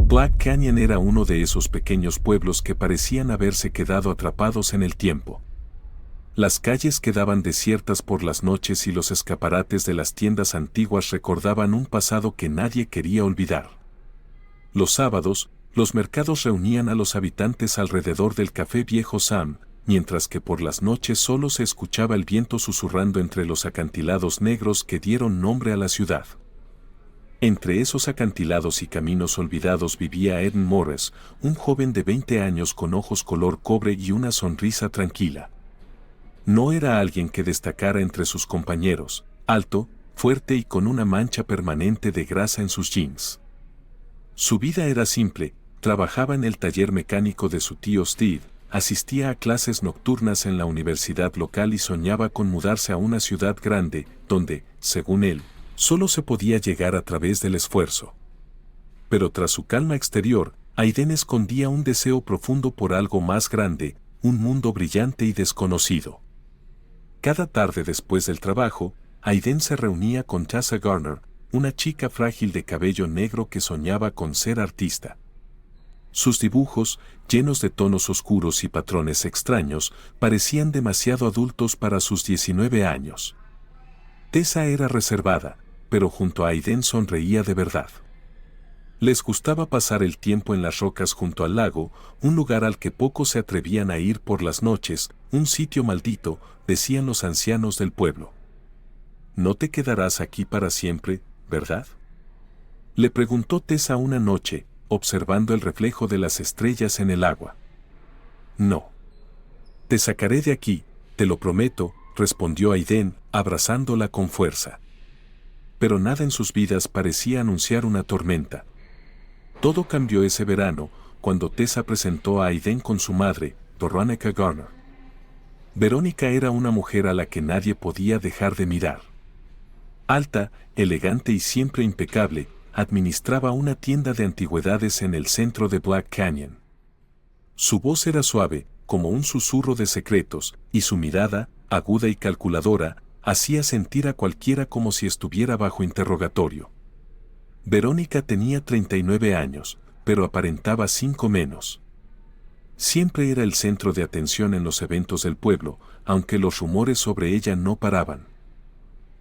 Black Canyon era uno de esos pequeños pueblos que parecían haberse quedado atrapados en el tiempo. Las calles quedaban desiertas por las noches y los escaparates de las tiendas antiguas recordaban un pasado que nadie quería olvidar. Los sábados, los mercados reunían a los habitantes alrededor del café Viejo Sam, mientras que por las noches solo se escuchaba el viento susurrando entre los acantilados negros que dieron nombre a la ciudad. Entre esos acantilados y caminos olvidados vivía Eden Morris, un joven de 20 años con ojos color cobre y una sonrisa tranquila. No era alguien que destacara entre sus compañeros, alto, fuerte y con una mancha permanente de grasa en sus jeans. Su vida era simple, trabajaba en el taller mecánico de su tío Steve, asistía a clases nocturnas en la universidad local y soñaba con mudarse a una ciudad grande, donde, según él, solo se podía llegar a través del esfuerzo. Pero tras su calma exterior, Aiden escondía un deseo profundo por algo más grande, un mundo brillante y desconocido. Cada tarde después del trabajo, Aiden se reunía con Tessa Garner, una chica frágil de cabello negro que soñaba con ser artista. Sus dibujos, llenos de tonos oscuros y patrones extraños, parecían demasiado adultos para sus 19 años. Tessa era reservada, pero junto a Aiden sonreía de verdad. Les gustaba pasar el tiempo en las rocas junto al lago, un lugar al que pocos se atrevían a ir por las noches, un sitio maldito, decían los ancianos del pueblo. «No te quedarás aquí para siempre, ¿verdad?», le preguntó Tessa una noche, observando el reflejo de las estrellas en el agua. «No. Te sacaré de aquí, te lo prometo», respondió Aiden, abrazándola con fuerza. Pero nada en sus vidas parecía anunciar una tormenta. Todo cambió ese verano, cuando Tessa presentó a Aiden con su madre, Veronica Garner. Verónica era una mujer a la que nadie podía dejar de mirar. Alta, elegante y siempre impecable, administraba una tienda de antigüedades en el centro de Black Canyon. Su voz era suave, como un susurro de secretos, y su mirada, aguda y calculadora, hacía sentir a cualquiera como si estuviera bajo interrogatorio. Verónica tenía 39 años, pero aparentaba 5 menos. Siempre era el centro de atención en los eventos del pueblo, aunque los rumores sobre ella no paraban.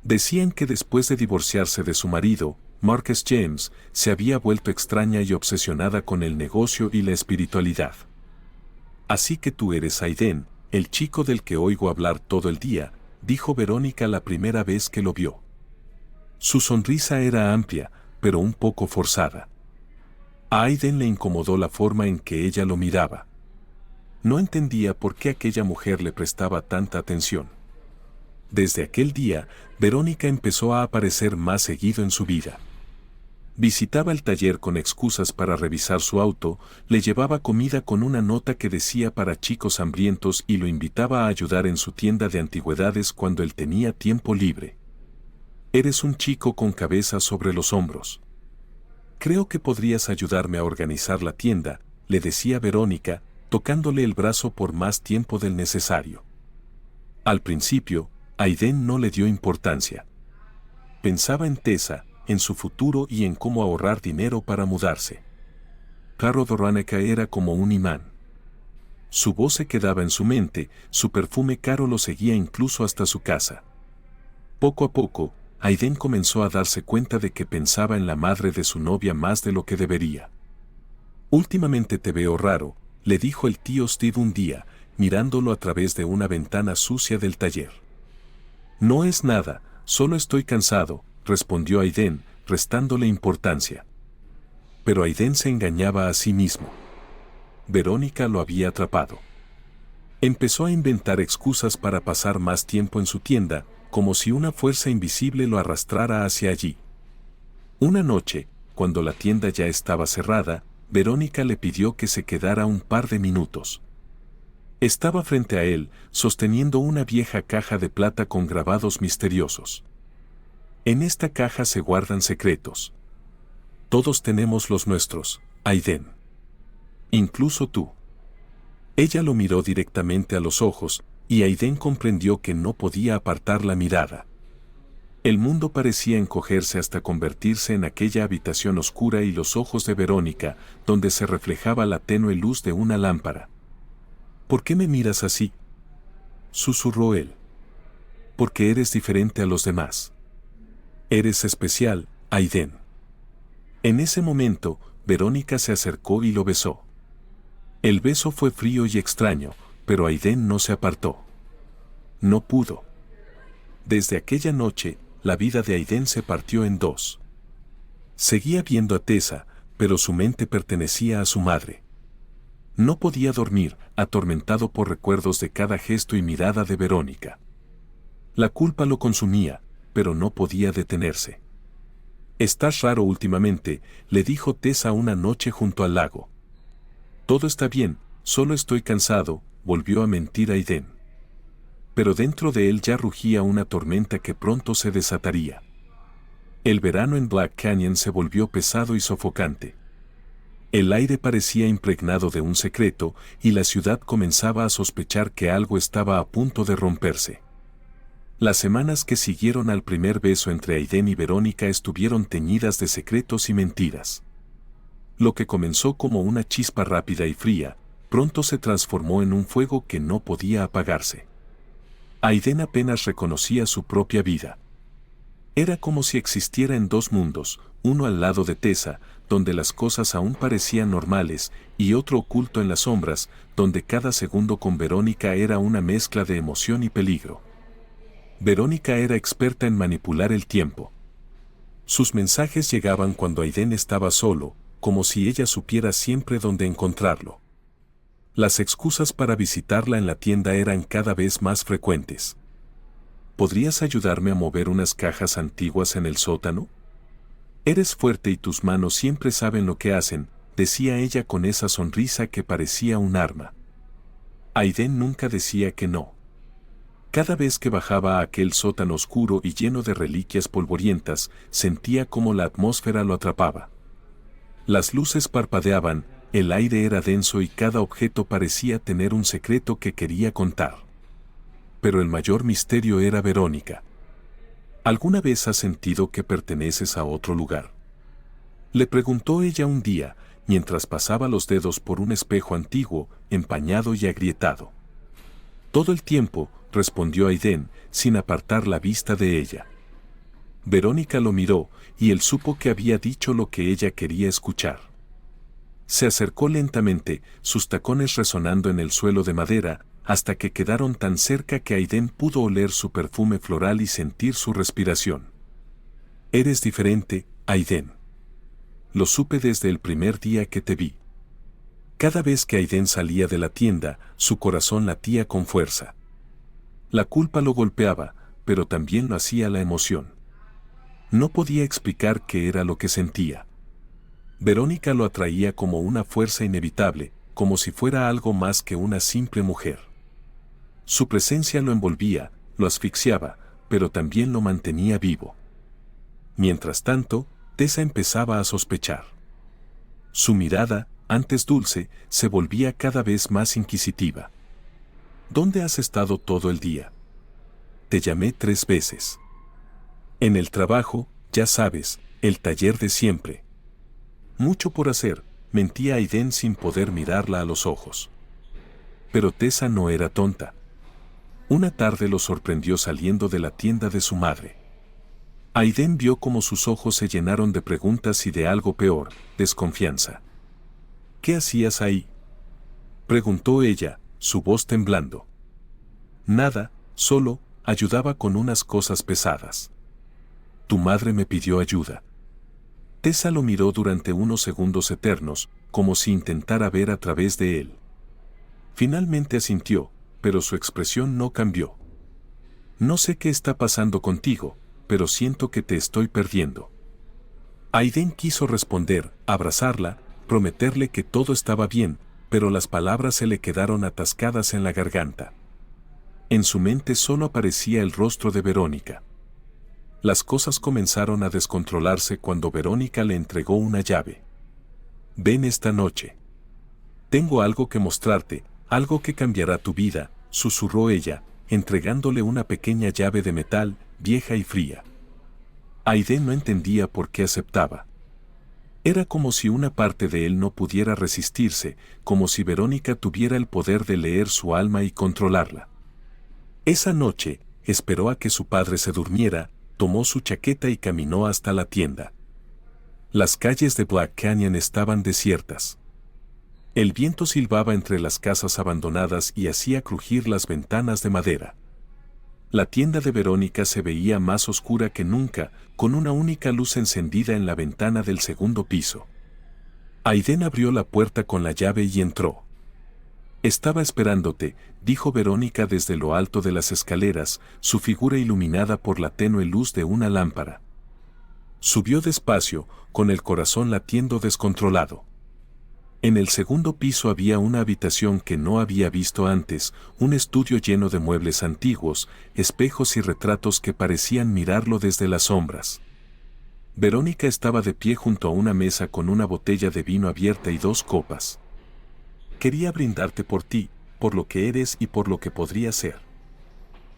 Decían que después de divorciarse de su marido, Marcus James, se había vuelto extraña y obsesionada con el negocio y la espiritualidad. «Así que tú eres Aiden, el chico del que oigo hablar todo el día», dijo Verónica la primera vez que lo vio. Su sonrisa era amplia, pero un poco forzada. A Aiden le incomodó la forma en que ella lo miraba. No entendía por qué aquella mujer le prestaba tanta atención. Desde aquel día, Verónica empezó a aparecer más seguido en su vida. Visitaba el taller con excusas para revisar su auto, le llevaba comida con una nota que decía para chicos hambrientos y lo invitaba a ayudar en su tienda de antigüedades cuando él tenía tiempo libre. «Eres un chico con cabeza sobre los hombros. Creo que podrías ayudarme a organizar la tienda», le decía Verónica, tocándole el brazo por más tiempo del necesario. Al principio, Aiden no le dio importancia. Pensaba en Tessa, en su futuro y en cómo ahorrar dinero para mudarse. Claro, Verónica era como un imán. Su voz se quedaba en su mente, su perfume caro lo seguía incluso hasta su casa. Poco a poco, Aiden comenzó a darse cuenta de que pensaba en la madre de su novia más de lo que debería. «Últimamente te veo raro», le dijo el tío Steve un día, mirándolo a través de una ventana sucia del taller. «No es nada, solo estoy cansado», respondió Aiden, restándole importancia. Pero Aiden se engañaba a sí mismo. Verónica lo había atrapado. Empezó a inventar excusas para pasar más tiempo en su tienda, como si una fuerza invisible lo arrastrara hacia allí. Una noche, cuando la tienda ya estaba cerrada, Verónica le pidió que se quedara un par de minutos. Estaba frente a él, sosteniendo una vieja caja de plata con grabados misteriosos. «En esta caja se guardan secretos. Todos tenemos los nuestros, Aiden. Incluso tú». Ella lo miró directamente a los ojos, y Aiden comprendió que no podía apartar la mirada. El mundo parecía encogerse hasta convertirse en aquella habitación oscura y los ojos de Verónica, donde se reflejaba la tenue luz de una lámpara. ¿Por qué me miras así?, susurró él. Porque eres diferente a los demás. Eres especial, Aiden. En ese momento, Verónica se acercó y lo besó. El beso fue frío y extraño, pero Aiden no se apartó. No pudo. Desde aquella noche, la vida de Aiden se partió en dos. Seguía viendo a Tessa, pero su mente pertenecía a su madre. No podía dormir, atormentado por recuerdos de cada gesto y mirada de Verónica. La culpa lo consumía, pero no podía detenerse. «Estás raro últimamente», le dijo Tessa una noche junto al lago. «Todo está bien, solo estoy cansado», volvió a mentir Aiden. Pero dentro de él ya rugía una tormenta que pronto se desataría. El verano en Black Canyon se volvió pesado y sofocante. El aire parecía impregnado de un secreto, y la ciudad comenzaba a sospechar que algo estaba a punto de romperse. Las semanas que siguieron al primer beso entre Aiden y Verónica estuvieron teñidas de secretos y mentiras. Lo que comenzó como una chispa rápida y fría, pronto se transformó en un fuego que no podía apagarse. Aiden apenas reconocía su propia vida. Era como si existiera en dos mundos, uno al lado de Tessa, donde las cosas aún parecían normales, y otro oculto en las sombras, donde cada segundo con Verónica era una mezcla de emoción y peligro. Verónica era experta en manipular el tiempo. Sus mensajes llegaban cuando Aiden estaba solo, como si ella supiera siempre dónde encontrarlo. Las excusas para visitarla en la tienda eran cada vez más frecuentes. ¿Podrías ayudarme a mover unas cajas antiguas en el sótano? Eres fuerte y tus manos siempre saben lo que hacen, decía ella con esa sonrisa que parecía un arma. Aiden nunca decía que no. Cada vez que bajaba a aquel sótano oscuro y lleno de reliquias polvorientas, sentía como la atmósfera lo atrapaba. Las luces parpadeaban, el aire era denso y cada objeto parecía tener un secreto que quería contar. Pero el mayor misterio era Verónica. ¿Alguna vez has sentido que perteneces a otro lugar?, le preguntó ella un día, mientras pasaba los dedos por un espejo antiguo, empañado y agrietado. Todo el tiempo, respondió Aiden, sin apartar la vista de ella. Verónica lo miró, y él supo que había dicho lo que ella quería escuchar. Se acercó lentamente, sus tacones resonando en el suelo de madera, hasta que quedaron tan cerca que Aiden pudo oler su perfume floral y sentir su respiración. Eres diferente, Aiden. Lo supe desde el primer día que te vi. Cada vez que Aiden salía de la tienda, su corazón latía con fuerza. La culpa lo golpeaba, pero también lo hacía la emoción. No podía explicar qué era lo que sentía. Verónica lo atraía como una fuerza inevitable, como si fuera algo más que una simple mujer. Su presencia lo envolvía, lo asfixiaba, pero también lo mantenía vivo. Mientras tanto, Tessa empezaba a sospechar. Su mirada, antes dulce, se volvía cada vez más inquisitiva. ¿Dónde has estado todo el día? Te llamé 3 veces. En el trabajo, ya sabes, el taller de siempre. Mucho por hacer, mentía Aiden sin poder mirarla a los ojos. Pero Tessa no era tonta. Una tarde lo sorprendió saliendo de la tienda de su madre. Aiden vio cómo sus ojos se llenaron de preguntas y de algo peor, desconfianza. ¿Qué hacías ahí?, preguntó ella, su voz temblando. Nada, solo ayudaba con unas cosas pesadas. Tu madre me pidió ayuda. Tessa lo miró durante unos segundos eternos, como si intentara ver a través de él. Finalmente asintió, pero su expresión no cambió. No sé qué está pasando contigo, pero siento que te estoy perdiendo. Aiden quiso responder, abrazarla, prometerle que todo estaba bien, pero las palabras se le quedaron atascadas en la garganta. En su mente solo aparecía el rostro de Verónica. Las cosas comenzaron a descontrolarse cuando Verónica le entregó una llave. Ven esta noche. Tengo algo que mostrarte, algo que cambiará tu vida, susurró ella, entregándole una pequeña llave de metal, vieja y fría. Aiden no entendía por qué aceptaba. Era como si una parte de él no pudiera resistirse, como si Verónica tuviera el poder de leer su alma y controlarla. Esa noche, esperó a que su padre se durmiera, tomó su chaqueta y caminó hasta la tienda. Las calles de Black Canyon estaban desiertas. El viento silbaba entre las casas abandonadas y hacía crujir las ventanas de madera. La tienda de Verónica se veía más oscura que nunca, con una única luz encendida en la ventana del segundo piso. Aiden abrió la puerta con la llave y entró. «Estaba esperándote», dijo Verónica desde lo alto de las escaleras, su figura iluminada por la tenue luz de una lámpara. Subió despacio, con el corazón latiendo descontrolado. En el segundo piso había una habitación que no había visto antes, un estudio lleno de muebles antiguos, espejos y retratos que parecían mirarlo desde las sombras. Verónica estaba de pie junto a una mesa con una botella de vino abierta y 2 copas. «Quería brindarte por ti, por lo que eres y por lo que podría ser».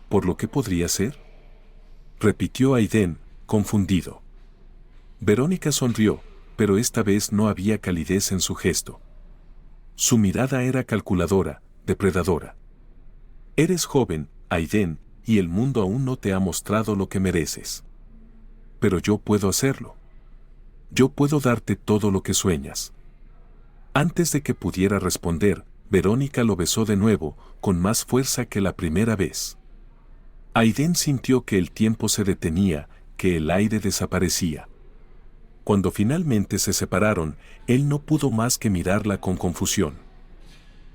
«¿Por lo que podría ser?», repitió Aiden, confundido. Verónica sonrió, pero esta vez no había calidez en su gesto. Su mirada era calculadora, depredadora. «Eres joven, Aiden, y el mundo aún no te ha mostrado lo que mereces. Pero yo puedo hacerlo. Yo puedo darte todo lo que sueñas». Antes de que pudiera responder, Verónica lo besó de nuevo, con más fuerza que la primera vez. Aiden sintió que el tiempo se detenía, que el aire desaparecía. Cuando finalmente se separaron, él no pudo más que mirarla con confusión.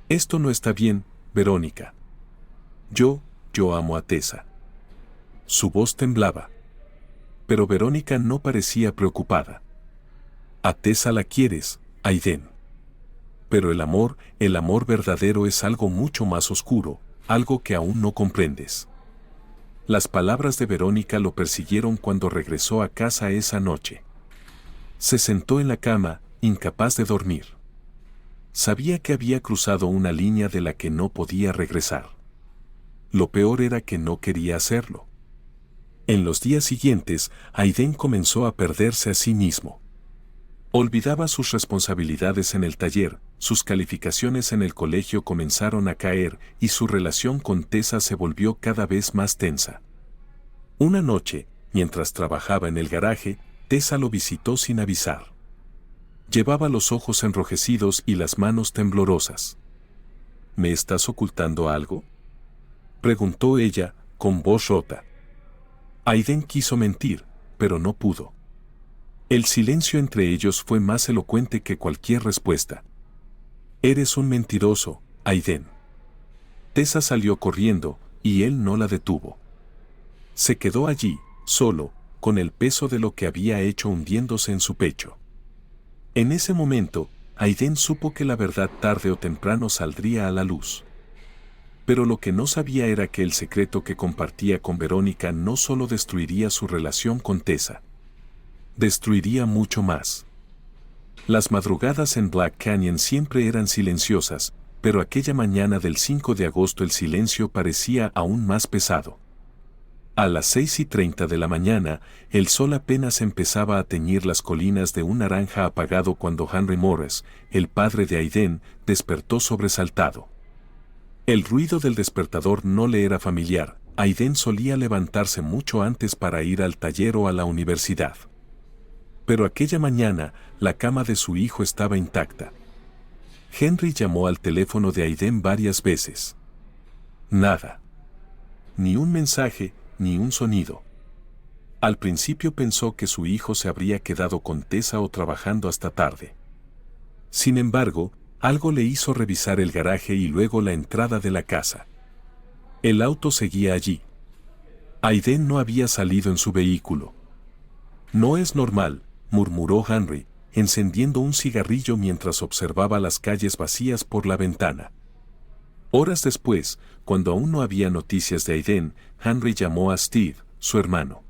«Esto no está bien, Verónica. Yo amo a Tessa». Su voz temblaba. Pero Verónica no parecía preocupada. «A Tessa la quieres, Aiden. Pero el amor verdadero es algo mucho más oscuro, algo que aún no comprendes». Las palabras de Verónica lo persiguieron cuando regresó a casa esa noche. Se sentó en la cama, incapaz de dormir. Sabía que había cruzado una línea de la que no podía regresar. Lo peor era que no quería hacerlo. En los días siguientes, Aiden comenzó a perderse a sí mismo. Olvidaba sus responsabilidades en el taller, sus calificaciones en el colegio comenzaron a caer y su relación con Tessa se volvió cada vez más tensa. Una noche, mientras trabajaba en el garaje, Tessa lo visitó sin avisar. Llevaba los ojos enrojecidos y las manos temblorosas. «¿Me estás ocultando algo?», preguntó ella, con voz rota. Aiden quiso mentir, pero no pudo. El silencio entre ellos fue más elocuente que cualquier respuesta. «Eres un mentiroso, Aiden». Tessa salió corriendo, y él no la detuvo. Se quedó allí, solo, con el peso de lo que había hecho hundiéndose en su pecho. En ese momento, Aiden supo que la verdad tarde o temprano saldría a la luz. Pero lo que no sabía era que el secreto que compartía con Verónica no solo destruiría su relación con Tessa. Destruiría mucho más. Las madrugadas en Black Canyon siempre eran silenciosas, pero aquella mañana del 5 de agosto el silencio parecía aún más pesado. A las 6:30 de la mañana, el sol apenas empezaba a teñir las colinas de un naranja apagado cuando Henry Morris, el padre de Aiden, despertó sobresaltado. El ruido del despertador no le era familiar. Aiden solía levantarse mucho antes para ir al taller o a la universidad. Pero aquella mañana, la cama de su hijo estaba intacta. Henry llamó al teléfono de Aiden varias veces. Nada. Ni un mensaje, ni un sonido. Al principio pensó que su hijo se habría quedado con Tessa o trabajando hasta tarde. Sin embargo, algo le hizo revisar el garaje y luego la entrada de la casa. El auto seguía allí. Aiden no había salido en su vehículo. «No es normal», murmuró Henry, encendiendo un cigarrillo mientras observaba las calles vacías por la ventana. Horas después, cuando aún no había noticias de Aiden, Henry llamó a Steve, su hermano.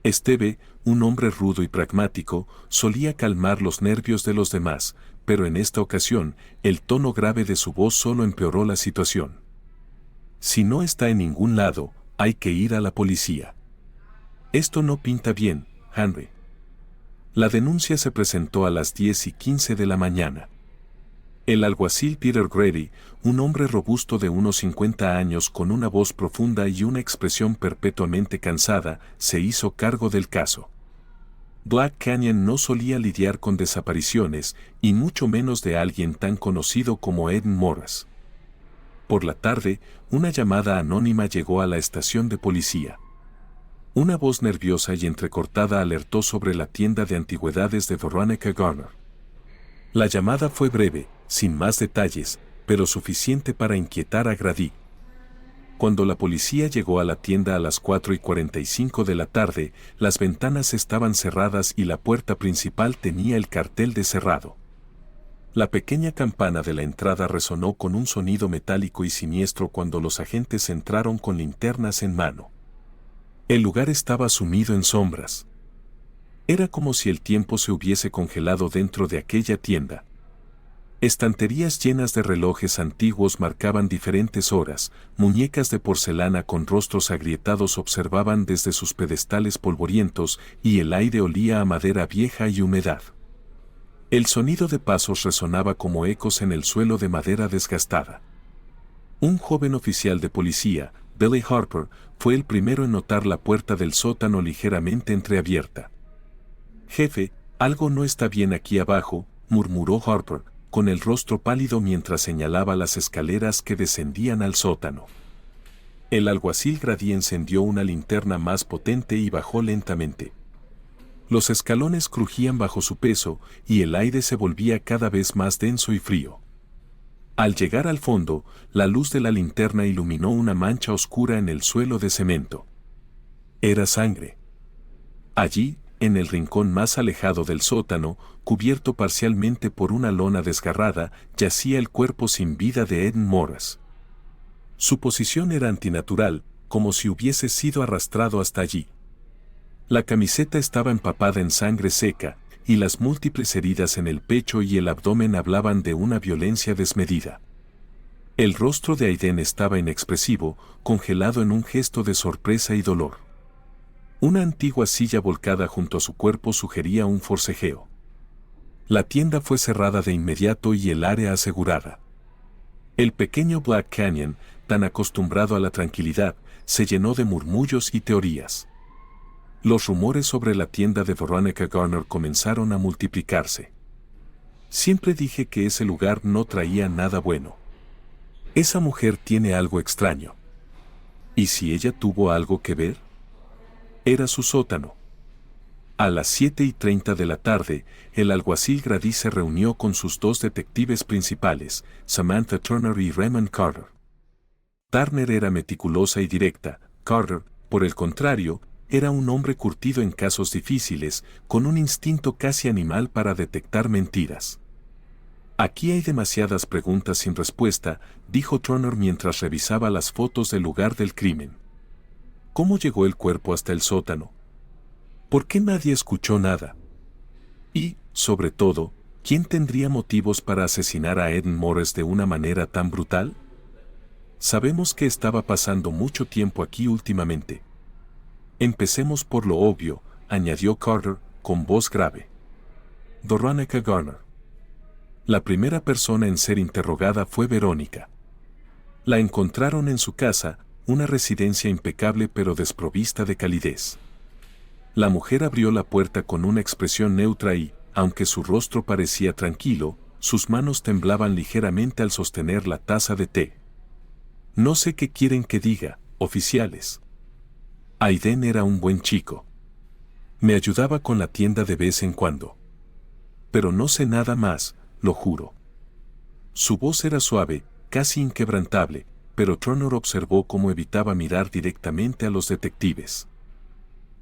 Steve, un hombre rudo y pragmático, solía calmar los nervios de los demás, pero en esta ocasión, el tono grave de su voz solo empeoró la situación. «Si no está en ningún lado, hay que ir a la policía». Esto no pinta bien, Henry. La denuncia se presentó a las 10:15 de la mañana. El alguacil Peter Grady, un hombre robusto de unos 50 años con una voz profunda y una expresión perpetuamente cansada, se hizo cargo del caso. Black Canyon no solía lidiar con desapariciones, y mucho menos de alguien tan conocido como Ed Morris. Por la tarde, una llamada anónima llegó a la estación de policía. Una voz nerviosa y entrecortada alertó sobre la tienda de antigüedades de Veronica Garner. La llamada fue breve, sin más detalles, pero suficiente para inquietar a Grady. Cuando la policía llegó a la tienda a las 4:45 de la tarde, las ventanas estaban cerradas y la puerta principal tenía el cartel de cerrado. La pequeña campana de la entrada resonó con un sonido metálico y siniestro cuando los agentes entraron con linternas en mano. El lugar estaba sumido en sombras. Era como si el tiempo se hubiese congelado dentro de aquella tienda. Estanterías llenas de relojes antiguos marcaban diferentes horas, muñecas de porcelana con rostros agrietados observaban desde sus pedestales polvorientos y el aire olía a madera vieja y humedad. El sonido de pasos resonaba como ecos en el suelo de madera desgastada. Un joven oficial de policía, Billy Harper, fue el primero en notar la puerta del sótano ligeramente entreabierta. «Jefe, algo no está bien aquí abajo», murmuró Harper, con el rostro pálido mientras señalaba las escaleras que descendían al sótano. El alguacil Grady encendió una linterna más potente y bajó lentamente. Los escalones crujían bajo su peso y el aire se volvía cada vez más denso y frío. Al llegar al fondo, la luz de la linterna iluminó una mancha oscura en el suelo de cemento. Era sangre. Allí, en el rincón más alejado del sótano, cubierto parcialmente por una lona desgarrada, yacía el cuerpo sin vida de Ed Morris. Su posición era antinatural, como si hubiese sido arrastrado hasta allí. La camiseta estaba empapada en sangre seca, y las múltiples heridas en el pecho y el abdomen hablaban de una violencia desmedida. El rostro de Aiden estaba inexpresivo, congelado en un gesto de sorpresa y dolor. Una antigua silla volcada junto a su cuerpo sugería un forcejeo. La tienda fue cerrada de inmediato y el área asegurada. El pequeño Black Canyon, tan acostumbrado a la tranquilidad, se llenó de murmullos y teorías. Los rumores sobre la tienda de Veronica Garner comenzaron a multiplicarse. Siempre dije que ese lugar no traía nada bueno. Esa mujer tiene algo extraño. ¿Y si ella tuvo algo que ver? Era su sótano. A las 7:30 de la tarde, el alguacil Grady se reunió con sus dos detectives principales, Samantha Turner y Raymond Carter. Turner era meticulosa y directa. Carter, por el contrario, era un hombre curtido en casos difíciles, con un instinto casi animal para detectar mentiras. «Aquí hay demasiadas preguntas sin respuesta», dijo Turner mientras revisaba las fotos del lugar del crimen. ¿Cómo llegó el cuerpo hasta el sótano? ¿Por qué nadie escuchó nada? Y, sobre todo, ¿quién tendría motivos para asesinar a Ed Morris de una manera tan brutal? Sabemos que estaba pasando mucho tiempo aquí últimamente. Empecemos por lo obvio, añadió Carter, con voz grave. Veronica Garner. La primera persona en ser interrogada fue Verónica. La encontraron en su casa, una residencia impecable pero desprovista de calidez. La mujer abrió la puerta con una expresión neutra y, aunque su rostro parecía tranquilo, sus manos temblaban ligeramente al sostener la taza de té. No sé qué quieren que diga, oficiales. Aiden era un buen chico. Me ayudaba con la tienda de vez en cuando. Pero no sé nada más, lo juro. Su voz era suave, casi inquebrantable, pero Turner observó cómo evitaba mirar directamente a los detectives.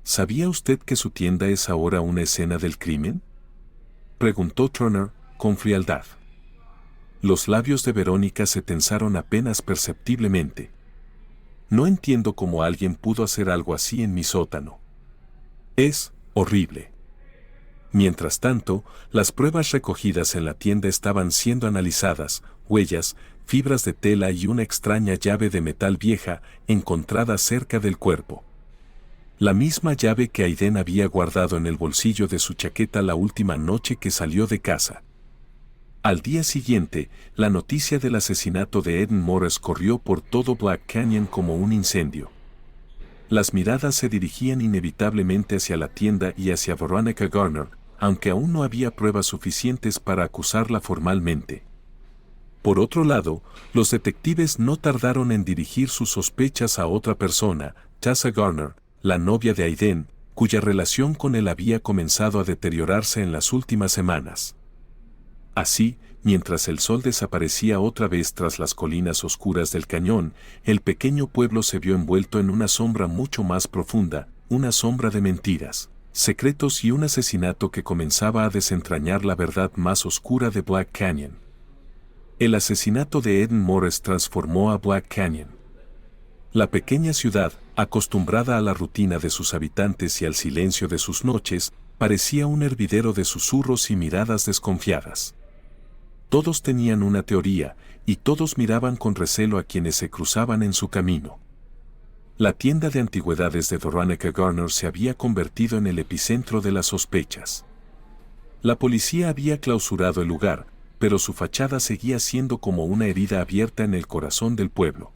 ¿Sabía usted que su tienda es ahora una escena del crimen?, preguntó Turner, con frialdad. Los labios de Verónica se tensaron apenas perceptiblemente. No entiendo cómo alguien pudo hacer algo así en mi sótano. Es horrible. Mientras tanto, las pruebas recogidas en la tienda estaban siendo analizadas, huellas, fibras de tela y una extraña llave de metal vieja encontrada cerca del cuerpo. La misma llave que Aiden había guardado en el bolsillo de su chaqueta la última noche que salió de casa. Al día siguiente, la noticia del asesinato de Eden Morris corrió por todo Black Canyon como un incendio. Las miradas se dirigían inevitablemente hacia la tienda y hacia Veronica Garner, aunque aún no había pruebas suficientes para acusarla formalmente. Por otro lado, los detectives no tardaron en dirigir sus sospechas a otra persona, Tessa Garner, la novia de Aiden, cuya relación con él había comenzado a deteriorarse en las últimas semanas. Así, mientras el sol desaparecía otra vez tras las colinas oscuras del cañón, el pequeño pueblo se vio envuelto en una sombra mucho más profunda, una sombra de mentiras, secretos y un asesinato que comenzaba a desentrañar la verdad más oscura de Black Canyon. El asesinato de Eden Morris transformó a Black Canyon. La pequeña ciudad, acostumbrada a la rutina de sus habitantes y al silencio de sus noches, parecía un hervidero de susurros y miradas desconfiadas. Todos tenían una teoría, y todos miraban con recelo a quienes se cruzaban en su camino. La tienda de antigüedades de Veronica Garner se había convertido en el epicentro de las sospechas. La policía había clausurado el lugar, pero su fachada seguía siendo como una herida abierta en el corazón del pueblo.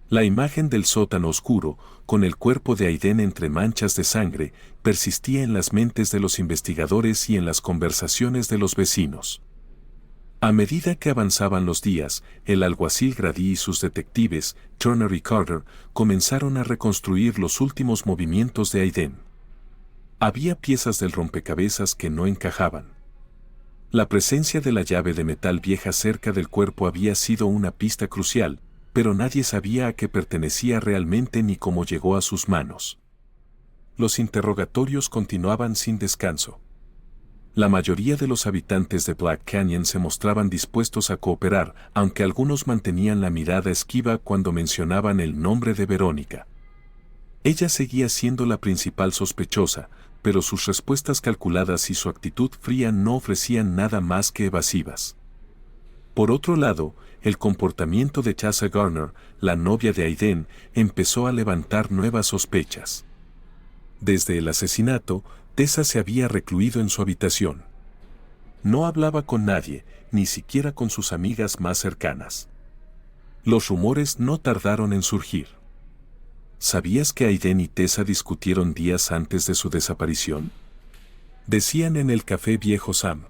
La imagen del sótano oscuro, con el cuerpo de Aiden entre manchas de sangre, persistía en las mentes de los investigadores y en las conversaciones de los vecinos. A medida que avanzaban los días, el alguacil Grady y sus detectives, Turner y Carter, comenzaron a reconstruir los últimos movimientos de Aiden. Había piezas del rompecabezas que no encajaban. La presencia de la llave de metal vieja cerca del cuerpo había sido una pista crucial, pero nadie sabía a qué pertenecía realmente ni cómo llegó a sus manos. Los interrogatorios continuaban sin descanso. La mayoría de los habitantes de Black Canyon se mostraban dispuestos a cooperar, aunque algunos mantenían la mirada esquiva cuando mencionaban el nombre de Verónica. Ella seguía siendo la principal sospechosa, pero sus respuestas calculadas y su actitud fría no ofrecían nada más que evasivas. Por otro lado, el comportamiento de Tessa Garner, la novia de Aiden, empezó a levantar nuevas sospechas. Desde el asesinato, Tessa se había recluido en su habitación. No hablaba con nadie, ni siquiera con sus amigas más cercanas. Los rumores no tardaron en surgir. ¿Sabías que Aiden y Tessa discutieron días antes de su desaparición? Decían en el café Viejo Sam.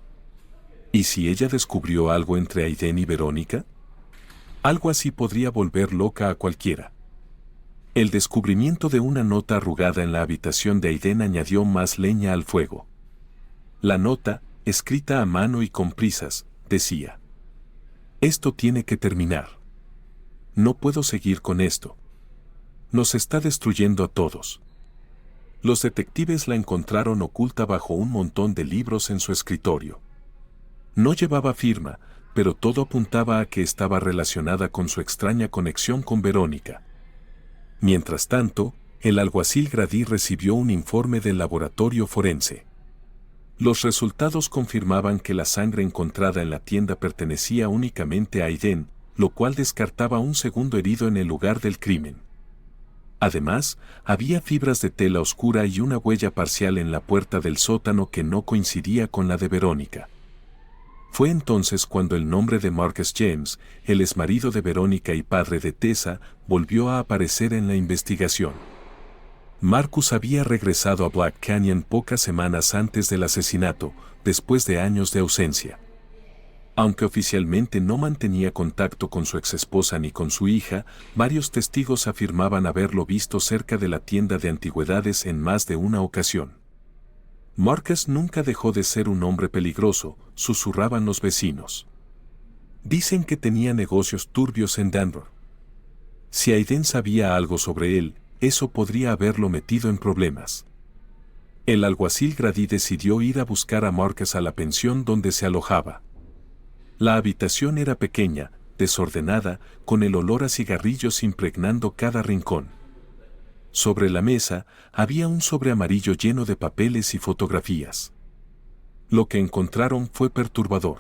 ¿Y si ella descubrió algo entre Aiden y Verónica? Algo así podría volver loca a cualquiera. El descubrimiento de una nota arrugada en la habitación de Aiden añadió más leña al fuego. La nota, escrita a mano y con prisas, decía: «Esto tiene que terminar. No puedo seguir con esto. Nos está destruyendo a todos». Los detectives la encontraron oculta bajo un montón de libros en su escritorio. No llevaba firma, pero todo apuntaba a que estaba relacionada con su extraña conexión con Verónica. Mientras tanto, el alguacil Grady recibió un informe del laboratorio forense. Los resultados confirmaban que la sangre encontrada en la tienda pertenecía únicamente a Aiden, lo cual descartaba un segundo herido en el lugar del crimen. Además, había fibras de tela oscura y una huella parcial en la puerta del sótano que no coincidía con la de Verónica. Fue entonces cuando el nombre de Marcus James, el exmarido de Verónica y padre de Tessa, volvió a aparecer en la investigación. Marcus había regresado a Black Canyon pocas semanas antes del asesinato, después de años de ausencia. Aunque oficialmente no mantenía contacto con su exesposa ni con su hija, varios testigos afirmaban haberlo visto cerca de la tienda de antigüedades en más de una ocasión. Marcus nunca dejó de ser un hombre peligroso, susurraban los vecinos. Dicen que tenía negocios turbios en Denver. Si Aiden sabía algo sobre él, eso podría haberlo metido en problemas. El alguacil Grady decidió ir a buscar a Marcus a la pensión donde se alojaba. La habitación era pequeña, desordenada, con el olor a cigarrillos impregnando cada rincón. Sobre la mesa había un sobre amarillo lleno de papeles y fotografías. Lo que encontraron fue perturbador.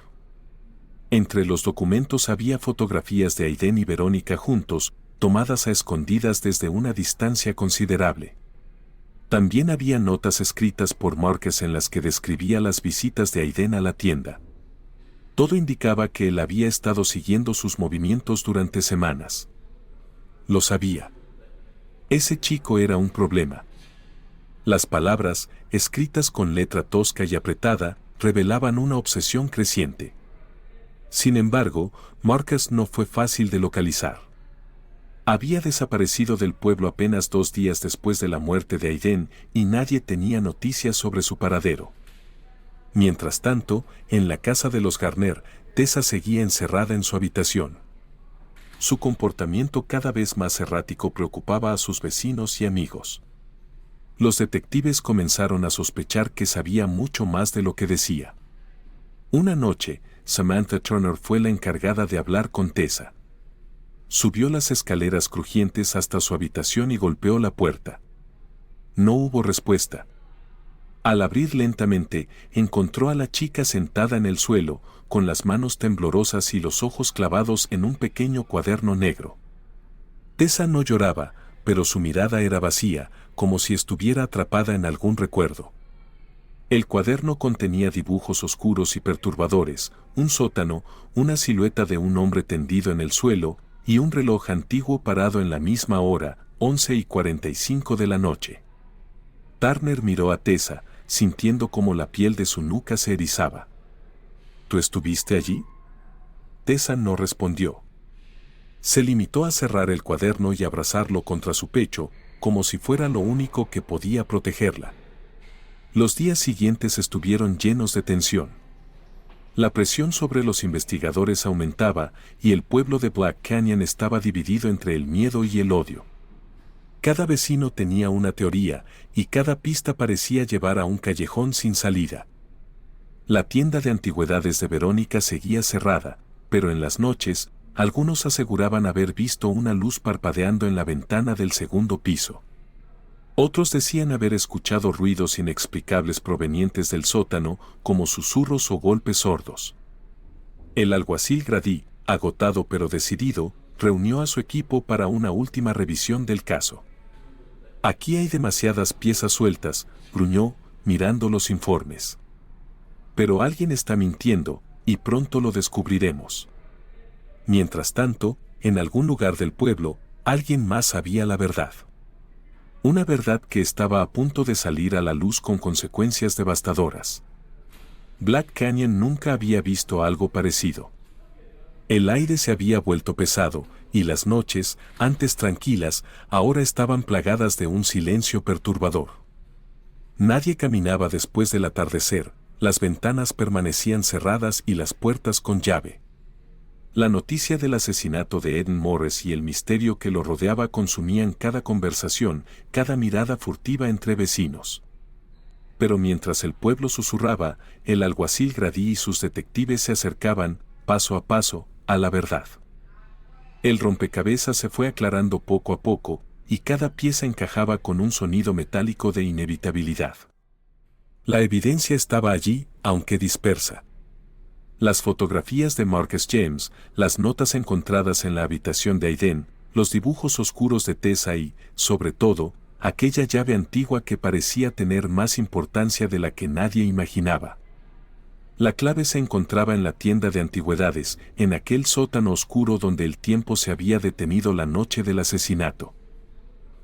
Entre los documentos había fotografías de Aiden y Verónica juntos, tomadas a escondidas desde una distancia considerable. También había notas escritas por Marcus en las que describía las visitas de Aiden a la tienda. Todo indicaba que él había estado siguiendo sus movimientos durante semanas. Lo sabía. Ese chico era un problema. Las palabras, escritas con letra tosca y apretada, revelaban una obsesión creciente. Sin embargo, Marcus no fue fácil de localizar. Había desaparecido del pueblo apenas 2 días después de la muerte de Aiden y nadie tenía noticias sobre su paradero. Mientras tanto, en la casa de los Garner, Tessa seguía encerrada en su habitación. Su comportamiento cada vez más errático preocupaba a sus vecinos y amigos. Los detectives comenzaron a sospechar que sabía mucho más de lo que decía. Una noche, Samantha Turner fue la encargada de hablar con Tessa. Subió las escaleras crujientes hasta su habitación y golpeó la puerta. No hubo respuesta. Al abrir lentamente, encontró a la chica sentada en el suelo, con las manos temblorosas y los ojos clavados en un pequeño cuaderno negro. Tessa no lloraba, pero su mirada era vacía, como si estuviera atrapada en algún recuerdo. El cuaderno contenía dibujos oscuros y perturbadores, un sótano, una silueta de un hombre tendido en el suelo, y un reloj antiguo parado en la misma hora, 11:45 de la noche. Turner miró a Tessa, sintiendo cómo la piel de su nuca se erizaba. ¿Tú estuviste allí? Tessa no respondió. Se limitó a cerrar el cuaderno y abrazarlo contra su pecho, como si fuera lo único que podía protegerla. Los días siguientes estuvieron llenos de tensión. La presión sobre los investigadores aumentaba y el pueblo de Black Canyon estaba dividido entre el miedo y el odio. Cada vecino tenía una teoría y cada pista parecía llevar a un callejón sin salida. La tienda de antigüedades de Verónica seguía cerrada, pero en las noches, algunos aseguraban haber visto una luz parpadeando en la ventana del segundo piso. Otros decían haber escuchado ruidos inexplicables provenientes del sótano, como susurros o golpes sordos. El alguacil Grady, agotado pero decidido, reunió a su equipo para una última revisión del caso. «Aquí hay demasiadas piezas sueltas», gruñó, mirando los informes. «Pero alguien está mintiendo, y pronto lo descubriremos». Mientras tanto, en algún lugar del pueblo, alguien más sabía la verdad. Una verdad que estaba a punto de salir a la luz con consecuencias devastadoras. Black Canyon nunca había visto algo parecido. El aire se había vuelto pesado, y las noches, antes tranquilas, ahora estaban plagadas de un silencio perturbador. Nadie caminaba después del atardecer, las ventanas permanecían cerradas y las puertas con llave. La noticia del asesinato de Eden Morris y el misterio que lo rodeaba consumían cada conversación, cada mirada furtiva entre vecinos. Pero mientras el pueblo susurraba, el alguacil Grady y sus detectives se acercaban, paso a paso, a la verdad. El rompecabezas se fue aclarando poco a poco, y cada pieza encajaba con un sonido metálico de inevitabilidad. La evidencia estaba allí, aunque dispersa. Las fotografías de Marcus James, las notas encontradas en la habitación de Aiden, los dibujos oscuros de Tessa y, sobre todo, aquella llave antigua que parecía tener más importancia de la que nadie imaginaba. La clave se encontraba en la tienda de antigüedades, en aquel sótano oscuro donde el tiempo se había detenido la noche del asesinato.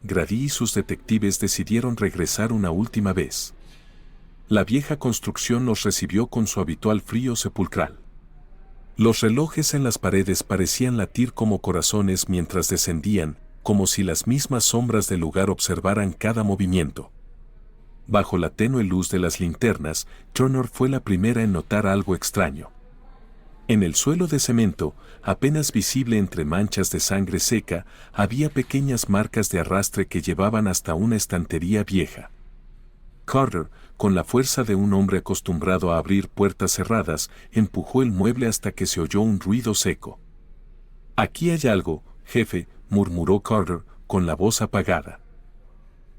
Grady y sus detectives decidieron regresar una última vez. La vieja construcción los recibió con su habitual frío sepulcral. Los relojes en las paredes parecían latir como corazones mientras descendían, como si las mismas sombras del lugar observaran cada movimiento. Bajo la tenue luz de las linternas, Turner fue la primera en notar algo extraño. En el suelo de cemento, apenas visible entre manchas de sangre seca, había pequeñas marcas de arrastre que llevaban hasta una estantería vieja. Carter, con la fuerza de un hombre acostumbrado a abrir puertas cerradas, empujó el mueble hasta que se oyó un ruido seco. «Aquí hay algo, jefe», murmuró Carter, con la voz apagada.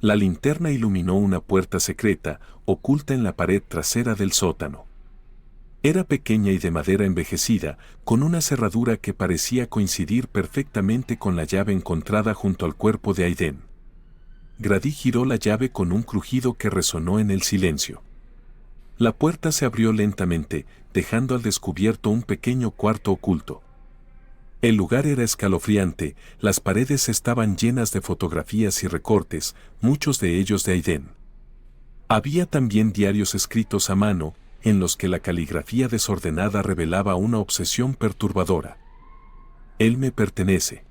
La linterna iluminó una puerta secreta, oculta en la pared trasera del sótano. Era pequeña y de madera envejecida, con una cerradura que parecía coincidir perfectamente con la llave encontrada junto al cuerpo de Aiden. Grady giró la llave con un crujido que resonó en el silencio. La puerta se abrió lentamente, dejando al descubierto un pequeño cuarto oculto. El lugar era escalofriante, las paredes estaban llenas de fotografías y recortes, muchos de ellos de Aiden. Había también diarios escritos a mano, en los que la caligrafía desordenada revelaba una obsesión perturbadora. Él me pertenece.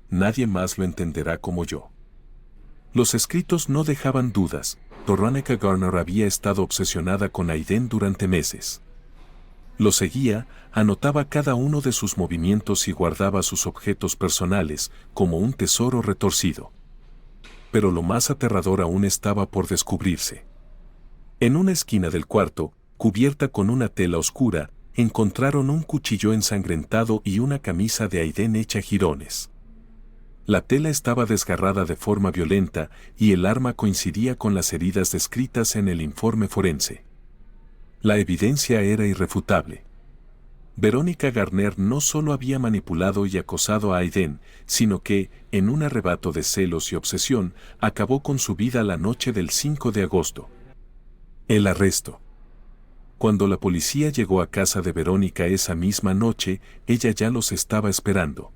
Nadie más lo entenderá como yo. Los escritos no dejaban dudas. Veronica Garner había estado obsesionada con Aiden durante meses. Lo seguía, anotaba cada uno de sus movimientos y guardaba sus objetos personales, como un tesoro retorcido. Pero lo más aterrador aún estaba por descubrirse. En una esquina del cuarto, cubierta con una tela oscura, encontraron un cuchillo ensangrentado y una camisa de Aiden hecha jirones. La tela estaba desgarrada de forma violenta y el arma coincidía con las heridas descritas en el informe forense. La evidencia era irrefutable. Veronica Garner no solo había manipulado y acosado a Aiden, sino que, en un arrebato de celos y obsesión, acabó con su vida la noche del 5 de agosto. El arresto. Cuando la policía llegó a casa de Veronica esa misma noche, ella ya los estaba esperando.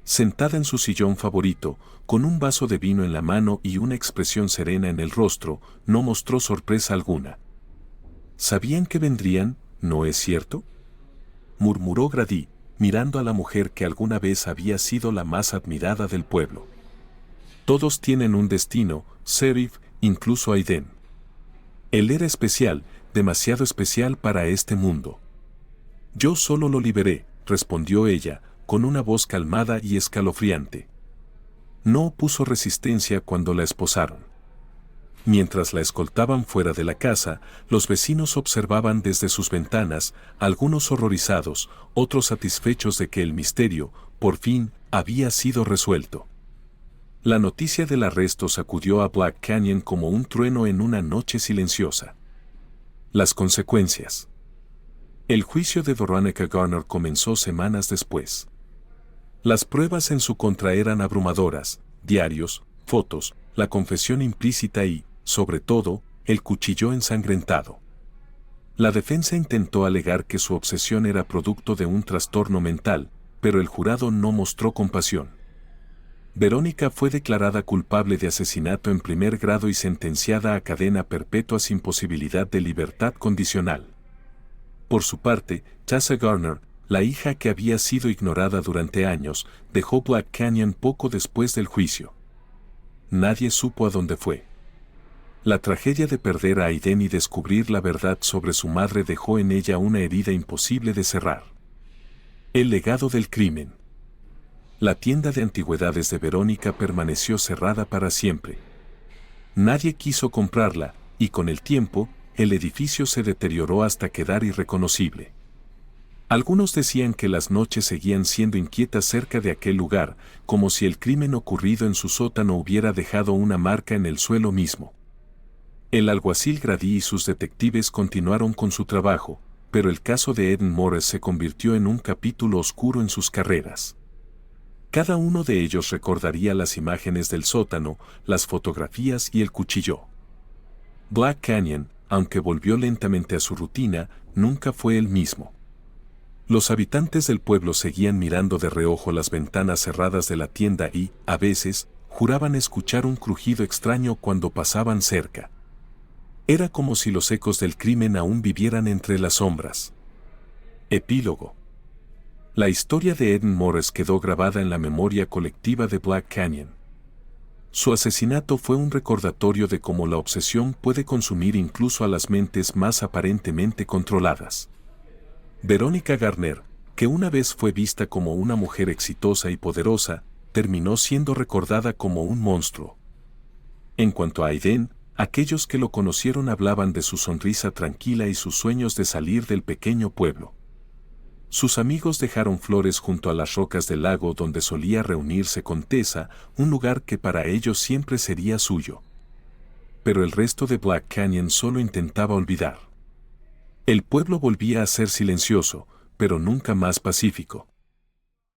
Sentada en su sillón favorito, con un vaso de vino en la mano y una expresión serena en el rostro, no mostró sorpresa alguna. ¿Sabían que vendrían, no es cierto?, murmuró Grady, mirando a la mujer que alguna vez había sido la más admirada del pueblo. Todos tienen un destino, Sheriff, incluso Aiden. Él era especial, demasiado especial para este mundo. Yo solo lo liberé, respondió ella, con una voz calmada y escalofriante. No opuso resistencia cuando la esposaron. Mientras la escoltaban fuera de la casa, los vecinos observaban desde sus ventanas, algunos horrorizados, otros satisfechos de que el misterio, por fin, había sido resuelto. La noticia del arresto sacudió a Black Canyon como un trueno en una noche silenciosa. Las consecuencias. El juicio de Veronica Garner comenzó semanas después. Las pruebas en su contra eran abrumadoras: diarios, fotos, la confesión implícita y, sobre todo, el cuchillo ensangrentado. La defensa intentó alegar que su obsesión era producto de un trastorno mental, pero el jurado no mostró compasión. Verónica fue declarada culpable de asesinato en primer grado y sentenciada a cadena perpetua sin posibilidad de libertad condicional. Por su parte, Tessa Garner, la hija que había sido ignorada durante años, dejó Black Canyon poco después del juicio. Nadie supo a dónde fue. La tragedia de perder a Aiden y descubrir la verdad sobre su madre dejó en ella una herida imposible de cerrar. El legado del crimen. La tienda de antigüedades de Verónica permaneció cerrada para siempre. Nadie quiso comprarla, y con el tiempo, el edificio se deterioró hasta quedar irreconocible. Algunos decían que las noches seguían siendo inquietas cerca de aquel lugar, como si el crimen ocurrido en su sótano hubiera dejado una marca en el suelo mismo. El alguacil Grady y sus detectives continuaron con su trabajo, pero el caso de Eden Morris se convirtió en un capítulo oscuro en sus carreras. Cada uno de ellos recordaría las imágenes del sótano, las fotografías y el cuchillo. Black Canyon, aunque volvió lentamente a su rutina, nunca fue el mismo. Los habitantes del pueblo seguían mirando de reojo las ventanas cerradas de la tienda y, a veces, juraban escuchar un crujido extraño cuando pasaban cerca. Era como si los ecos del crimen aún vivieran entre las sombras. Epílogo. La historia de Eden Morris quedó grabada en la memoria colectiva de Black Canyon. Su asesinato fue un recordatorio de cómo la obsesión puede consumir incluso a las mentes más aparentemente controladas. Veronica Garner, que una vez fue vista como una mujer exitosa y poderosa, terminó siendo recordada como un monstruo. En cuanto a Aiden, aquellos que lo conocieron hablaban de su sonrisa tranquila y sus sueños de salir del pequeño pueblo. Sus amigos dejaron flores junto a las rocas del lago donde solía reunirse con Tessa, un lugar que para ellos siempre sería suyo. Pero el resto de Black Canyon solo intentaba olvidar. El pueblo volvía a ser silencioso, pero nunca más pacífico.